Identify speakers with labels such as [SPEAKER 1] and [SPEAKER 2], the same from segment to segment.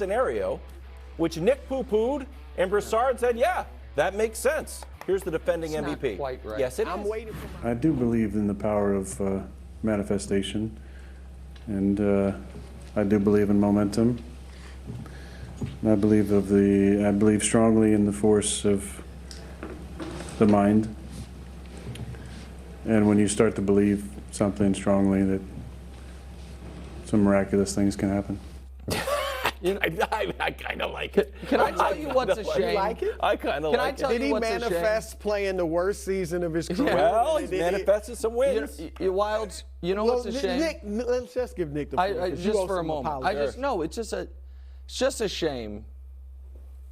[SPEAKER 1] scenario, which Nick poo-pooed, and Broussard said, yeah, that makes sense. Here's the defending
[SPEAKER 2] It's
[SPEAKER 1] MVP.
[SPEAKER 2] not quite right.
[SPEAKER 1] Yes, it
[SPEAKER 3] I'm
[SPEAKER 1] is.
[SPEAKER 3] waiting for
[SPEAKER 4] I do believe in the power of manifestation, and I do believe in momentum. I believe strongly in the force of the mind. And when you start to believe something strongly, that some miraculous things can happen.
[SPEAKER 1] I kind of like it.
[SPEAKER 2] Can I tell you what's a shame?
[SPEAKER 3] You like it?
[SPEAKER 1] I kind of
[SPEAKER 2] Can I
[SPEAKER 1] like
[SPEAKER 2] tell
[SPEAKER 1] it.
[SPEAKER 3] Did
[SPEAKER 2] you
[SPEAKER 3] he
[SPEAKER 2] what's a shame?
[SPEAKER 3] manifest playing the worst season of his career?
[SPEAKER 1] Well, he's
[SPEAKER 3] Did he-
[SPEAKER 1] manifested some wins.
[SPEAKER 2] Wilds, you know what's a shame?
[SPEAKER 3] Nick, let's just give Nick the floor. 'cause you
[SPEAKER 2] Just
[SPEAKER 3] owe
[SPEAKER 2] for a
[SPEAKER 3] some
[SPEAKER 2] moment.
[SPEAKER 3] apology.
[SPEAKER 2] It's just a shame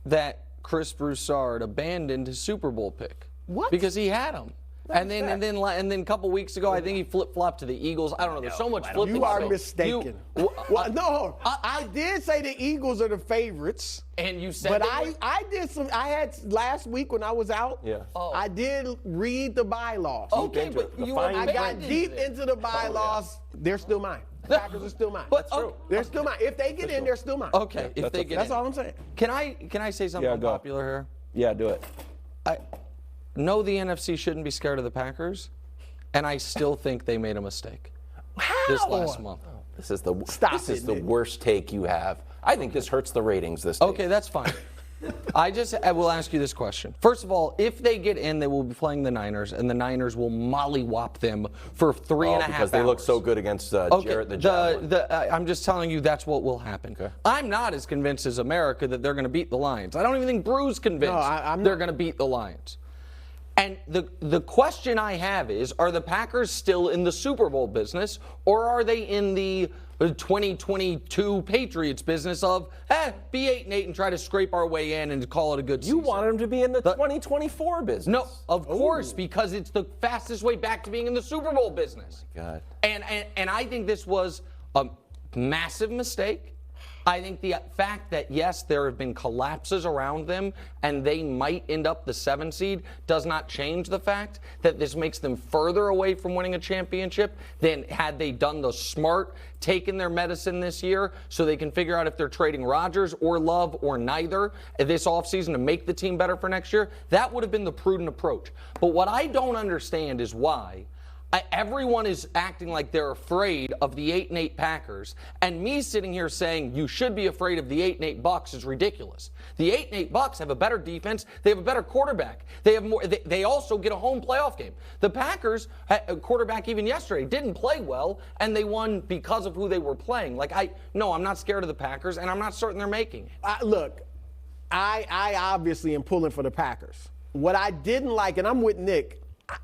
[SPEAKER 2] that Chris Broussard abandoned his Super Bowl pick.
[SPEAKER 3] What?
[SPEAKER 2] Because he had him. And then a couple weeks ago, I think he flip-flopped to the Eagles. I don't know. There's so much flipping.
[SPEAKER 3] You are
[SPEAKER 2] So
[SPEAKER 3] mistaken. Well, no, I did say the Eagles are the favorites.
[SPEAKER 2] And you said
[SPEAKER 3] But
[SPEAKER 2] they were-
[SPEAKER 3] I had last week when I was out,
[SPEAKER 1] Yeah.
[SPEAKER 2] Oh.
[SPEAKER 3] I did read the bylaws.
[SPEAKER 2] Okay,
[SPEAKER 1] into
[SPEAKER 2] but
[SPEAKER 1] it. The
[SPEAKER 2] you
[SPEAKER 1] fine
[SPEAKER 3] I got
[SPEAKER 2] abandoned
[SPEAKER 3] deep
[SPEAKER 2] it.
[SPEAKER 3] into the bylaws. They're still mine. The Packers are still mine.
[SPEAKER 2] But- That's true.
[SPEAKER 3] They're still mine. If they get in, they're still mine.
[SPEAKER 2] Okay, if
[SPEAKER 1] that's
[SPEAKER 2] they
[SPEAKER 1] a-
[SPEAKER 2] get
[SPEAKER 3] That's
[SPEAKER 2] in.
[SPEAKER 3] all I'm saying.
[SPEAKER 2] Can I say something
[SPEAKER 1] Yeah, go.
[SPEAKER 2] unpopular here?
[SPEAKER 1] Yeah, do it.
[SPEAKER 2] No, the NFC shouldn't be scared of the Packers, and I still think they made a mistake this last month.
[SPEAKER 1] This is the
[SPEAKER 3] Stop
[SPEAKER 1] this is
[SPEAKER 3] it,
[SPEAKER 1] the
[SPEAKER 3] Nick.
[SPEAKER 1] worst take you have. I think this hurts the ratings this
[SPEAKER 2] Okay,
[SPEAKER 1] week.
[SPEAKER 2] that's fine. I will ask you this question. First of all, if they get in, they will be playing the Niners, and the Niners will mollywop them for 3.5 hours.
[SPEAKER 1] Because they look so good against Jarrett the Javelin.
[SPEAKER 2] I'm just telling you that's what will happen.
[SPEAKER 1] Okay.
[SPEAKER 2] I'm not as convinced as America that they're going to beat the Lions. I don't even think Brew's convinced
[SPEAKER 3] I'm
[SPEAKER 2] they're
[SPEAKER 3] not.
[SPEAKER 2] going to beat the Lions. And the question I have is, are the Packers still in the Super Bowl business, or are they in the 2022 Patriots business of, be 8-8 and try to scrape our way in and call it a good season?
[SPEAKER 1] You wanted them to be in the 2024 business.
[SPEAKER 2] No, of course, because it's the fastest way back to being in the Super Bowl business.
[SPEAKER 1] God.
[SPEAKER 2] And I think this was a massive mistake. I think the fact that, yes, there have been collapses around them and they might end up the 7 seed does not change the fact that this makes them further away from winning a championship than had they done the smart, taken their medicine this year so they can figure out if they're trading Rodgers or Love or neither this offseason to make the team better for next year. That would have been the prudent approach. But what I don't understand is why everyone is acting like they're afraid of the 8-8 Packers, and me sitting here saying you should be afraid of the 8-8 Bucks is ridiculous. The 8-8 Bucks have a better defense. They have a better quarterback. They have more. They also get a home playoff game. The Packers, quarterback even yesterday, didn't play well, and they won because of who they were playing. I'm not scared of the Packers, and I'm not certain they're making it.
[SPEAKER 3] Look, I obviously am pulling for the Packers. What I didn't like, and I'm with Nick,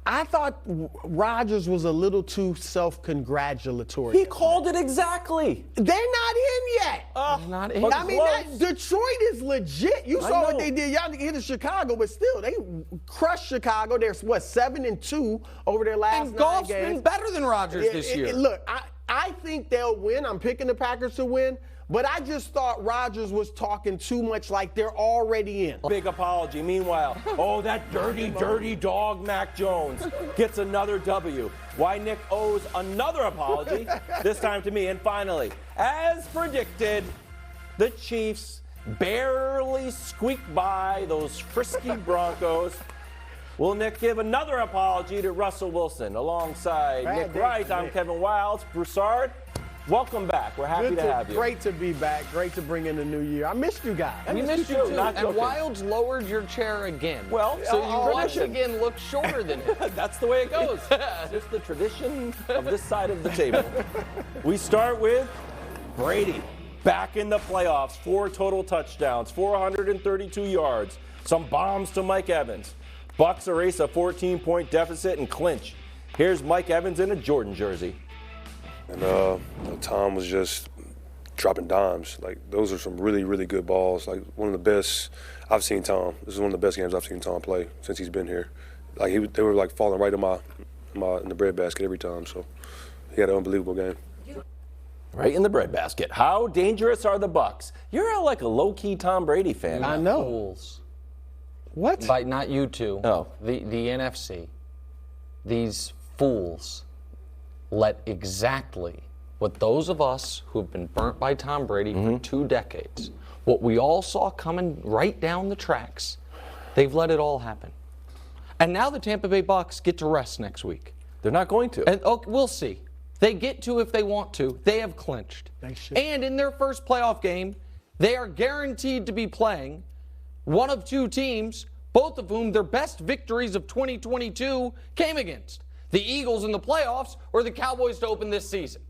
[SPEAKER 3] I thought Rodgers was a little too self-congratulatory.
[SPEAKER 1] He called it exactly.
[SPEAKER 3] They're not in yet.
[SPEAKER 2] Not in.
[SPEAKER 3] I mean, Detroit is legit. You saw what they did. Y'all hit Chicago, but still, they crushed Chicago. They're 7-2 over their last 9
[SPEAKER 2] And Goff's
[SPEAKER 3] games.
[SPEAKER 2] been better than Rodgers this year.
[SPEAKER 3] Look, I think they'll win. I'm picking the Packers to win. But I just thought Rodgers was talking too much like they're already in.
[SPEAKER 1] Big apology. Meanwhile, that dirty dog Mac Jones gets another W. Why Nick owes another apology, this time to me. And finally, as predicted, the Chiefs barely squeaked by those frisky Broncos. Will Nick give another apology to Russell Wilson? Alongside Nick Wright, I'm Kevin Wilds. Broussard, welcome back. We're happy to have you.
[SPEAKER 3] Great to be back. Great to bring in the new year. I missed you guys.
[SPEAKER 2] We missed you too.
[SPEAKER 1] Not
[SPEAKER 2] And
[SPEAKER 1] joking.
[SPEAKER 2] Wilds lowered your chair again.
[SPEAKER 1] Well,
[SPEAKER 2] so you once
[SPEAKER 1] tradition.
[SPEAKER 2] again look shorter than him.
[SPEAKER 1] That's the way it goes. It's just the tradition of this side of the table. We start with Brady. Back in the playoffs, 4 total touchdowns, 432 yards, some bombs to Mike Evans. Bucks erase a 14-point deficit and clinch. Here's Mike Evans in a Jordan jersey.
[SPEAKER 5] And Tom was just dropping dimes. Like, those are some really, really good balls. Like, one of the best I've seen Tom. This is one of the best games I've seen Tom play since he's been here. Like, they were like falling right in the breadbasket every time. So he had an unbelievable game.
[SPEAKER 1] Right in the breadbasket. How dangerous are the Bucks? You're like a low-key Tom Brady fan.
[SPEAKER 3] I know.
[SPEAKER 2] Fools.
[SPEAKER 3] What?
[SPEAKER 2] By not you two.
[SPEAKER 1] Oh.
[SPEAKER 2] The NFC. These fools let exactly what those of us who have been burnt by Tom Brady for 2 decades, what we all saw coming right down the tracks, they've let it all happen. And now the Tampa Bay Bucks get to rest next week.
[SPEAKER 1] They're not going to.
[SPEAKER 2] And we'll see. They get to if they want to. They have clinched. And in their first playoff game, they are guaranteed to be playing one of two teams, both of whom their best victories of 2022 came against. The Eagles in the playoffs or the Cowboys to open this season.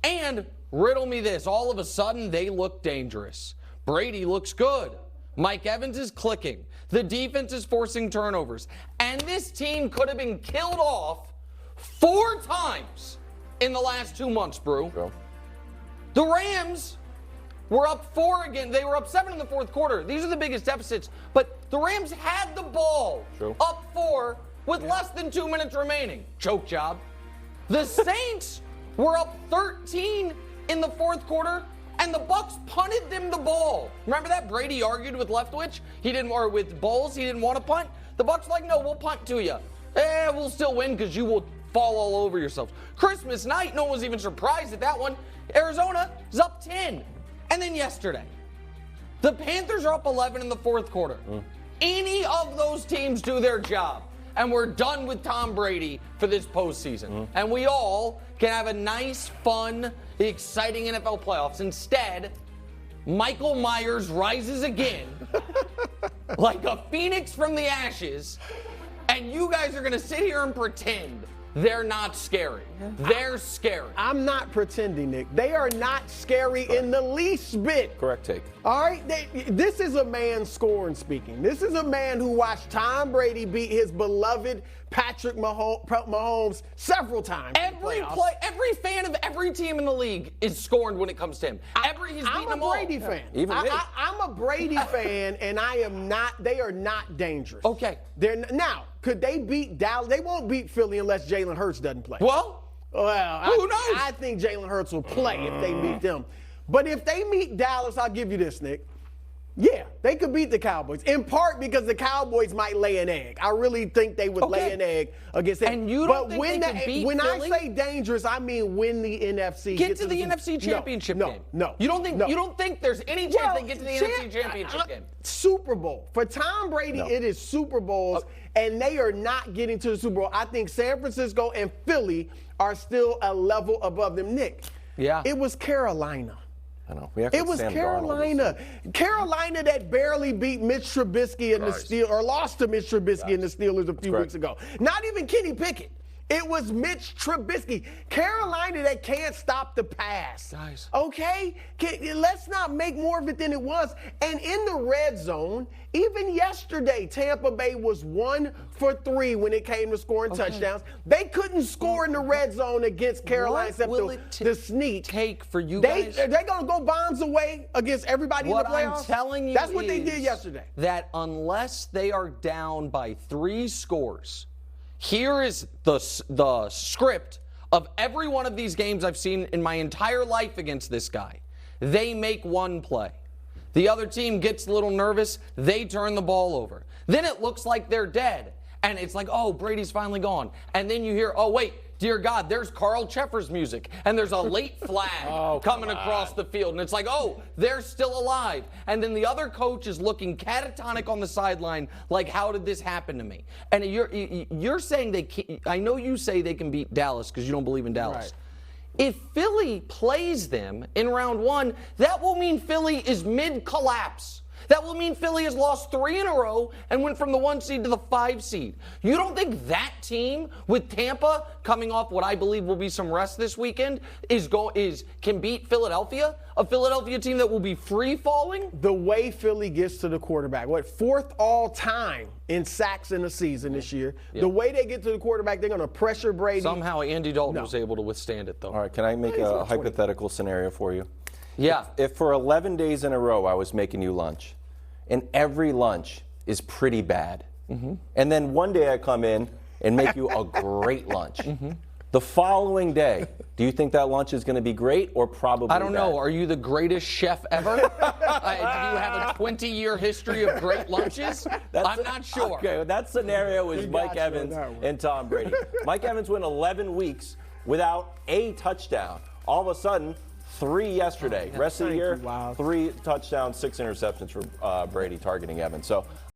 [SPEAKER 2] And riddle me this, all of a sudden they look dangerous. Brady looks good. Mike Evans is clicking. The defense is forcing turnovers. And this team could have been killed off 4 times in the last 2 months, Brew.
[SPEAKER 1] True.
[SPEAKER 2] The Rams were up 4 again. They were up 7 in the fourth quarter. These are the biggest deficits. But the Rams had the ball up 4 with less than 2 minutes remaining. Choke job. The Saints were up 13 in the fourth quarter, and the Bucks punted them the ball. Remember that? Brady argued with Leftwich. Or with Bowles. He didn't want to punt. The Bucks were like, no, we'll punt to you. We'll still win because you will fall all over yourselves. Christmas night, no one was even surprised at that one. Arizona is up 10. And then yesterday, the Panthers are up 11 in the fourth quarter. Any of those teams do their job, and we're done with Tom Brady for this postseason. And we all can have a nice, fun, exciting NFL playoffs. Instead, Michael Myers rises again like a phoenix from the ashes, and you guys are going to sit here and pretend they're not scary. They're scary.
[SPEAKER 3] I'm not pretending, Nick. They are not scary in the least bit.
[SPEAKER 1] Correct take.
[SPEAKER 3] All right? This is a man scoring speaking. This is a man who watched Tom Brady beat his beloved Patrick Mahomes several times.
[SPEAKER 2] Every fan of every team in the league is scoring when it comes to him.
[SPEAKER 3] I'm a Brady fan.
[SPEAKER 1] Even me.
[SPEAKER 3] I'm a Brady fan, and I am not. They are not dangerous.
[SPEAKER 2] Okay.
[SPEAKER 3] Now, could they beat Dallas? They won't beat Philly unless Jalen Hurts doesn't play.
[SPEAKER 2] Well, who knows?
[SPEAKER 3] I think Jalen Hurts will play if they meet them. But if they meet Dallas, I'll give you this, Nick. Yeah, they could beat the Cowboys, in part because the Cowboys might lay an egg. I really think they would lay an egg against them.
[SPEAKER 2] And you don't think they can beat
[SPEAKER 3] when
[SPEAKER 2] Philly?
[SPEAKER 3] I say dangerous, I mean win the NFC.
[SPEAKER 2] Get to the NFC Championship game.
[SPEAKER 3] No.
[SPEAKER 2] You don't think there's any chance they get to the NFC Championship game?
[SPEAKER 3] Super Bowl. For Tom Brady, it is Super Bowls, and they are not getting to the Super Bowl. I think San Francisco and Philly are still a level above them. Nick, it was Carolina.
[SPEAKER 1] I know.
[SPEAKER 3] It was Carolina. Carolina that barely beat Mitch Trubisky and the Steelers, or lost to Mitch Trubisky and the Steelers a few weeks ago. Not even Kenny Pickett. It was Mitch Trubisky. Carolina that can't stop the pass.
[SPEAKER 2] Guys.
[SPEAKER 3] Okay? Let's not make more of it than it was. And in the red zone, even yesterday, Tampa Bay was 1 for 3 when it came to scoring touchdowns. They couldn't score in the red zone against Carolina except the sneak.
[SPEAKER 2] Take for you guys?
[SPEAKER 3] They're going to go bombs away against everybody in the playoffs?
[SPEAKER 2] What I'm telling you
[SPEAKER 3] That's what they did yesterday.
[SPEAKER 2] That unless they are down by 3 scores, here is the script of every one of these games I've seen in my entire life against this guy. They make one play. The other team gets a little nervous. They turn the ball over. Then it looks like they're dead. And it's like, oh, Brady's finally gone. And then you hear, oh, wait, dear God, there's Carl Cheffers music. And there's a late flag coming across the field. And it's like, oh, they're still alive. And then the other coach is looking catatonic on the sideline like, how did this happen to me? And you're saying they can't. I know you say they can beat Dallas because you don't believe in Dallas.
[SPEAKER 3] Right.
[SPEAKER 2] If Philly plays them in round 1, that will mean Philly is mid-collapse. That will mean Philly has lost 3 in a row and went from the 1 seed to the 5 seed. You don't think that team with Tampa coming off what I believe will be some rest this weekend can beat Philadelphia? A Philadelphia team that will be free falling?
[SPEAKER 3] The way Philly gets to the quarterback, 4th all time in sacks in the season this year. The way they get to the quarterback, they're going to pressure Brady.
[SPEAKER 2] Somehow Andy Dalton was able to withstand it, though.
[SPEAKER 1] All right, can I make a hypothetical scenario for you?
[SPEAKER 2] Yeah.
[SPEAKER 1] If for 11 days in a row I was making you lunch, and every lunch is pretty bad, and then one day I come in and make you a great lunch, the following day, do you think that lunch is going to be great or probably
[SPEAKER 2] I don't know.
[SPEAKER 1] bad?
[SPEAKER 2] Are you the greatest chef ever? Do you have a 20-year history of great lunches? I'm not sure.
[SPEAKER 1] Okay, that scenario is Mike Evans and Tom Brady. Mike Evans went 11 weeks without a touchdown. All of a sudden, 3 yesterday. Rest of the
[SPEAKER 3] Thank
[SPEAKER 1] year,
[SPEAKER 3] you, Wild.
[SPEAKER 1] 3 touchdowns, 6 interceptions for Brady targeting Evans. So